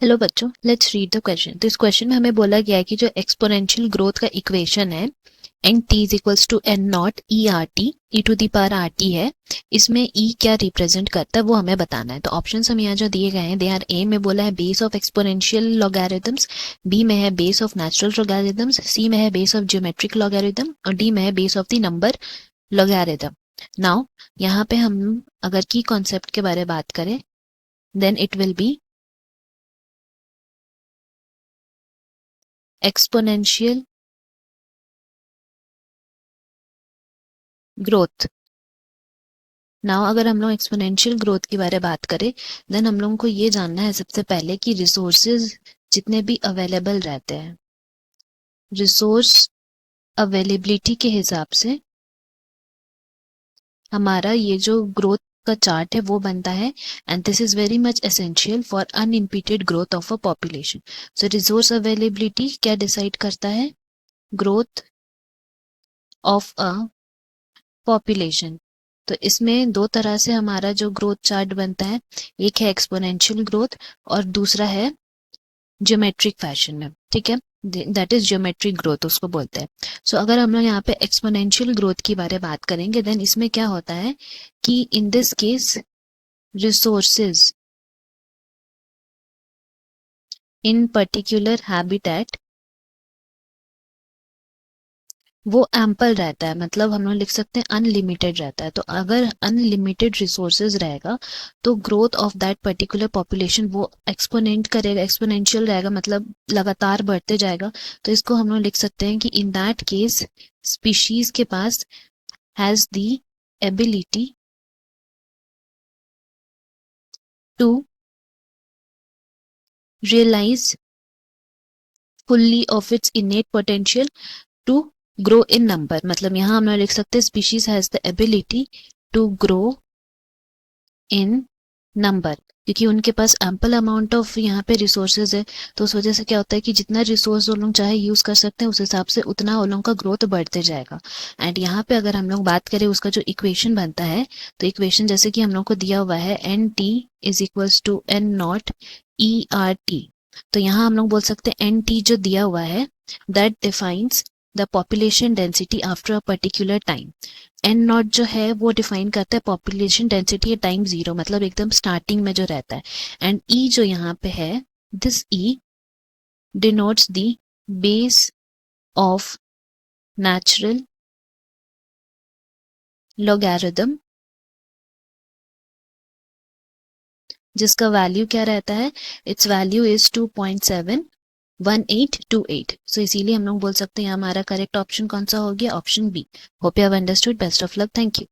Hello बच्चों, let's read the question. तो इस क्वेश्चन में हमें बोला गया है कि जो एक्सपोनेंशियल ग्रोथ का इक्वेशन है N T is equals to N naught E R T E to the power R T है, इसमें ई क्या रिप्रेजेंट करता है वो हमें बताना है। तो ऑप्शंस हमें यहाँ जो दिए गए हैं, दे आर ए में बोला है base of exponential logarithms, B में है base of natural logarithms, C में है बेस ऑफ ज्योमेट्रिक लॉगरिथम और डी में है base of the number logarithm. Now यहाँ पे हम अगर की कॉन्सेप्ट के बारे में बात करें then it will be exponential growth. Now अगर हम लोग एक्सपोनेंशियल ग्रोथ के बारे में बात करें देन हम लोगों को ये जानना है सबसे पहले कि रिसोर्सेज जितने भी अवेलेबल रहते हैं, रिसोर्स अवेलेबिलिटी के हिसाब से हमारा ये जो ग्रोथ का चार्ट है वो बनता है। And this is very much essential for unimpeded growth of a population. So resource availability क्या डिसाइड करता है? Growth of a population. तो इसमें दो तरह से हमारा जो ग्रोथ चार्ट बनता है, एक है एक्सपोनेंशियल ग्रोथ और दूसरा है ज्योमेट्रिक फैशन में। ठीक है, दैट इज ज्योमेट्रिक ग्रोथ उसको बोलते हैं। सो अगर हम लोग यहाँ पे एक्सपोनेंशियल ग्रोथ की बारे में बात करेंगे देन इसमें क्या होता है कि in this case resources in particular habitat वो एम्पल रहता है, मतलब हम लोग लिख सकते हैं अनलिमिटेड रहता है। तो अगर अनलिमिटेड रिसोर्सेज रहेगा तो growth of that particular population वो एक्सपोनेंट करेगा, एक्सपोनेंशियल रहेगा, मतलब लगातार बढ़ते जाएगा। तो इसको हम लोग लिख सकते हैं कि इन दैट केस स्पीशीज के पास has the ability to realize fully of its innate potential to grow in number. मतलब यहाँ हम लोग लिख सकते हैं species has the ability to grow in number, क्योंकि उनके पास एम्पल अमाउंट ऑफ यहाँ पे रिसोर्सेज है। तो उस वजह से क्या होता है कि जितना रिसोर्स वो लोग चाहे यूज कर सकते हैं उस हिसाब से उतना वो लोगों का ग्रोथ बढ़ते जाएगा। एंड यहाँ पे अगर हम लोग बात करें उसका जो इक्वेशन बनता है, तो इक्वेशन जैसे कि हम लोग को दिया हुआ है N T is equals to N naught E R T. तो यहाँ हम लोग बोल सकते हैं एन टी जो दिया हुआ है that defines the population density after a particular time. N naught जो है वो डिफाइन करता है पॉपुलेशन डेंसिटी टाइम जीरो, मतलब एकदम स्टार्टिंग में जो रहता है। एंड ई जो यहाँ पे है, this E denotes the base of natural logarithm, जिसका वैल्यू क्या रहता है? It's value is 2.71828। सो इसीलिए हम लोग बोल सकते हैं हमारा करेक्ट ऑप्शन कौन सा हो गया? Option B. Hope you have understood. Best of luck. Thank you.